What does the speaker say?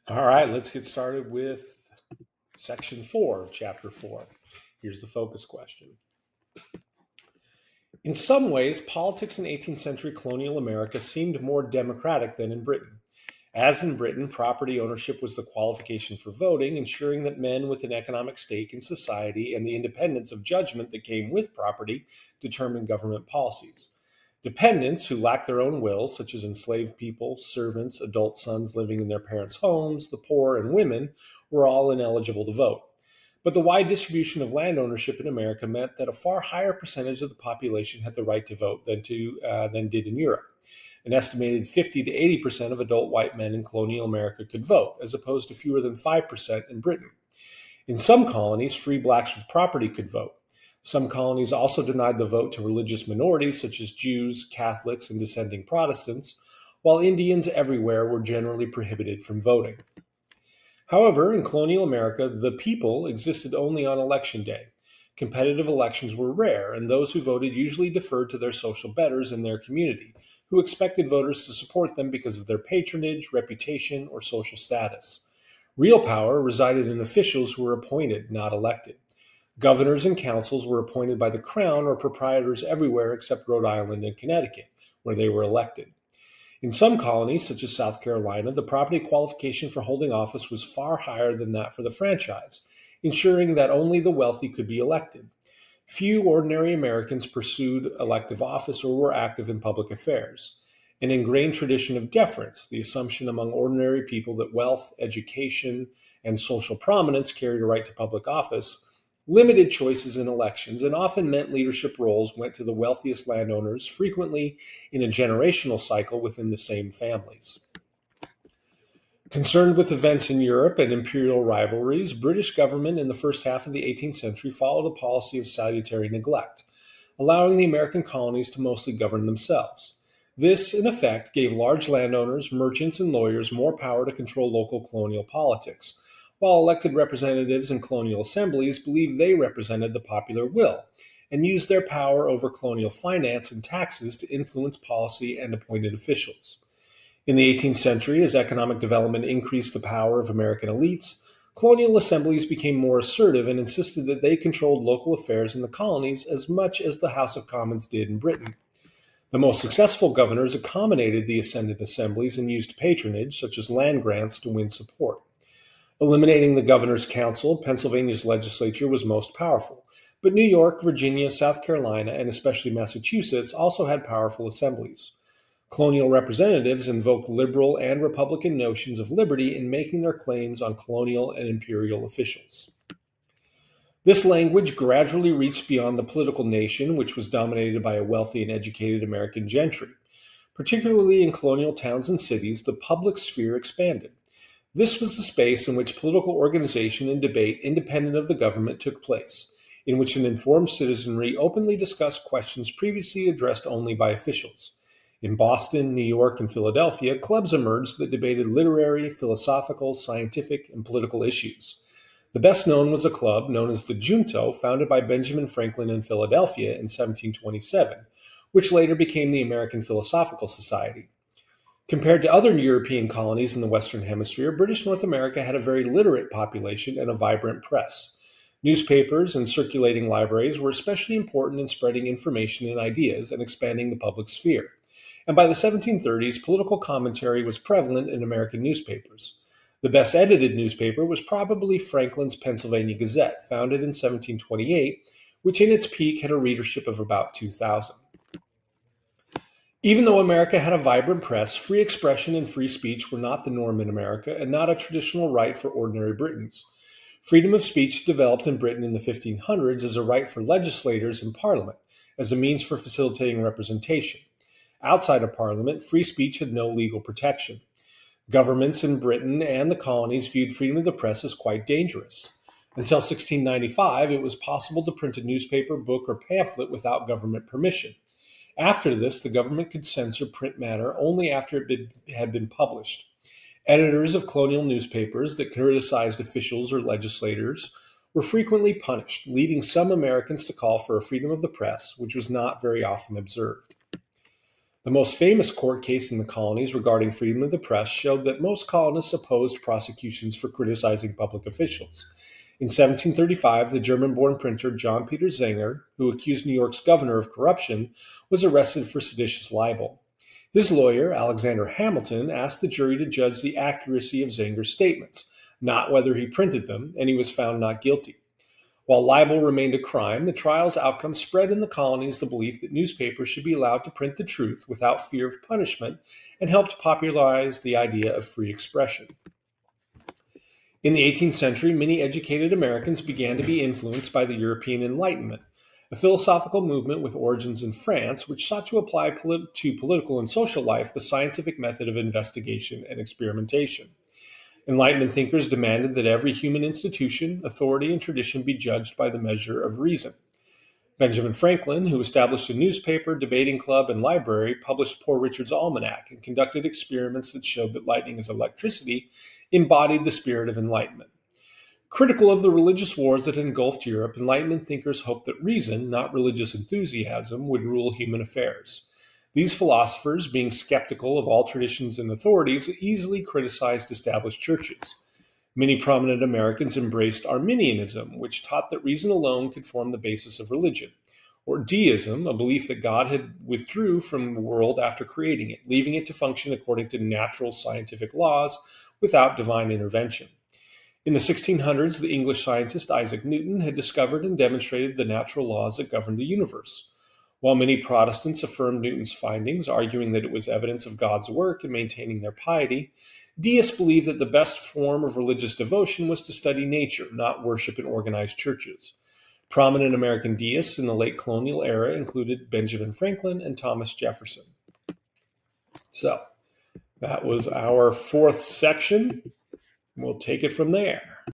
All right, let's get started with section 4 of chapter 4. Here's the focus question. In some ways, politics in 18th century colonial America seemed more democratic than in Britain. As in Britain, property ownership was the qualification for voting, ensuring that men with an economic stake in society and the independence of judgment that came with property determined government policies. Dependents who lacked their own will, such as enslaved people, servants, adult sons living in their parents' homes, the poor, and women, were all ineligible to vote. But the wide distribution of land ownership in America meant that a far higher percentage of the population had the right to vote than did in Europe. An estimated 50 to 80% of adult white men in colonial America could vote, as opposed to fewer than 5% in Britain. In some colonies, free blacks with property could vote. Some colonies also denied the vote to religious minorities such as Jews, Catholics, and dissenting Protestants, while Indians everywhere were generally prohibited from voting. However, in colonial America, the people existed only on election day. Competitive elections were rare, and those who voted usually deferred to their social betters in their community, who expected voters to support them because of their patronage, reputation, or social status. Real power resided in officials who were appointed, not elected. Governors and councils were appointed by the crown or proprietors everywhere except Rhode Island and Connecticut, where they were elected. In some colonies, such as South Carolina, the property qualification for holding office was far higher than that for the franchise, ensuring that only the wealthy could be elected. Few ordinary Americans pursued elective office or were active in public affairs. An ingrained tradition of deference, the assumption among ordinary people that wealth, education, and social prominence carried a right to public office, limited choices in elections and often meant leadership roles went to the wealthiest landowners, frequently in a generational cycle within the same families. Concerned with events in Europe and imperial rivalries, British government in the first half of the 18th century followed a policy of salutary neglect, allowing the American colonies to mostly govern themselves. This, in effect, gave large landowners, merchants, and lawyers more power to control local colonial politics, while elected representatives in colonial assemblies believed they represented the popular will and used their power over colonial finance and taxes to influence policy and appointed officials. In the 18th century, as economic development increased the power of American elites, colonial assemblies became more assertive and insisted that they controlled local affairs in the colonies as much as the House of Commons did in Britain. The most successful governors accommodated the ascendant assemblies and used patronage, such as land grants, to win support. Eliminating the governor's council, Pennsylvania's legislature was most powerful, but New York, Virginia, South Carolina, and especially Massachusetts also had powerful assemblies. Colonial representatives invoked liberal and Republican notions of liberty in making their claims on colonial and imperial officials. This language gradually reached beyond the political nation, which was dominated by a wealthy and educated American gentry. Particularly in colonial towns and cities, the public sphere expanded. This was the space in which political organization and debate independent of the government took place, in which an informed citizenry openly discussed questions previously addressed only by officials. In Boston, New York, and Philadelphia, clubs emerged that debated literary, philosophical, scientific, and political issues. The best known was a club known as the Junto, founded by Benjamin Franklin in Philadelphia in 1727, which later became the American Philosophical Society. Compared to other European colonies in the Western Hemisphere, British North America had a very literate population and a vibrant press. Newspapers and circulating libraries were especially important in spreading information and ideas and expanding the public sphere. And by the 1730s, political commentary was prevalent in American newspapers. The best edited newspaper was probably Franklin's Pennsylvania Gazette, founded in 1728, which in its peak had a readership of about 2,000. Even though America had a vibrant press, free expression and free speech were not the norm in America and not a traditional right for ordinary Britons. Freedom of speech developed in Britain in the 1500s as a right for legislators in Parliament, as a means for facilitating representation. Outside of Parliament, free speech had no legal protection. Governments in Britain and the colonies viewed freedom of the press as quite dangerous. Until 1695, it was possible to print a newspaper, book, or pamphlet without government permission. After this, the government could censor print matter only after it had been published. Editors of colonial newspapers that criticized officials or legislators were frequently punished, leading some Americans to call for a freedom of the press, which was not very often observed. The most famous court case in the colonies regarding freedom of the press showed that most colonists opposed prosecutions for criticizing public officials. In 1735, the German-born printer John Peter Zenger, who accused New York's governor of corruption, was arrested for seditious libel. His lawyer, Alexander Hamilton, asked the jury to judge the accuracy of Zenger's statements, not whether he printed them, and he was found not guilty. While libel remained a crime, the trial's outcome spread in the colonies the belief that newspapers should be allowed to print the truth without fear of punishment and helped popularize the idea of free expression. In the 18th century, many educated Americans began to be influenced by the European Enlightenment, a philosophical movement with origins in France which sought to apply to political and social life the scientific method of investigation and experimentation. Enlightenment thinkers demanded that every human institution, authority, and tradition be judged by the measure of reason. Benjamin Franklin, who established a newspaper, debating club, and library, published Poor Richard's Almanac and conducted experiments that showed that lightning as electricity embodied the spirit of enlightenment. Critical of the religious wars that engulfed Europe, Enlightenment thinkers hoped that reason, not religious enthusiasm, would rule human affairs. These philosophers, being skeptical of all traditions and authorities, easily criticized established churches. Many prominent Americans embraced Arminianism, which taught that reason alone could form the basis of religion, or deism, a belief that God had withdrew from the world after creating it, leaving it to function according to natural scientific laws without divine intervention. In the 1600s, the English scientist Isaac Newton had discovered and demonstrated the natural laws that govern the universe. While many Protestants affirmed Newton's findings, arguing that it was evidence of God's work in maintaining their piety, deists believed that the best form of religious devotion was to study nature, not worship in organized churches. Prominent American deists in the late colonial era included Benjamin Franklin and Thomas Jefferson. So, that was our fourth section. We'll take it from there.